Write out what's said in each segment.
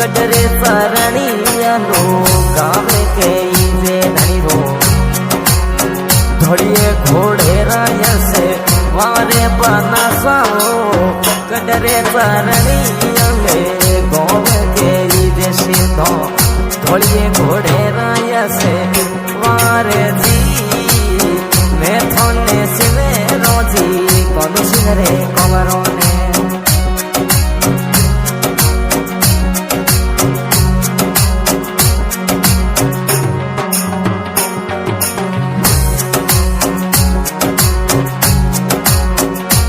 गडरे Sarania no गावे के जे धनी रो धोड़िए घोड़े राय से वारे बना साओ गडरे सरनिया में गावे के जे सीधो धोड़िए घोड़े राय से वारे जी मैं थोने सिने रोजी कौन सिंगरे कमरों ने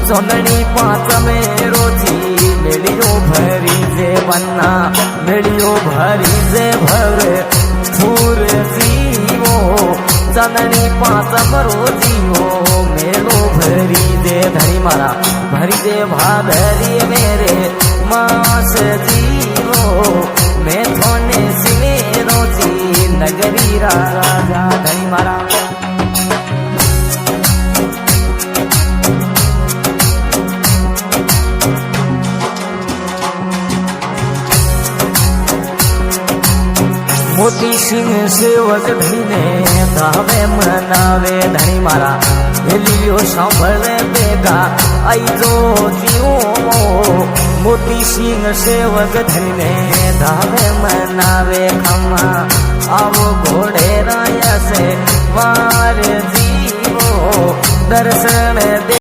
सोननी पाँच में रोजी मेलियो भरी जे बन्ना मेलियो भरी जे भरे फूर जीवो चंदनी पाँच में रोजी हो मेलो भरी दे धरी मारा भरी दे भाभरी मेरे मास जीवो मैं थोने सिने रोजी नगरी राजा धरी मारा मोती सिंह सेवक धीने धावे मनावे धनी मारा लियो सांभळे बेगा आई जो जीवो मोती सिंह सेवक धीने धावे मनावे खमा आवो घोड़े राय से वार जीवो दर्शन दे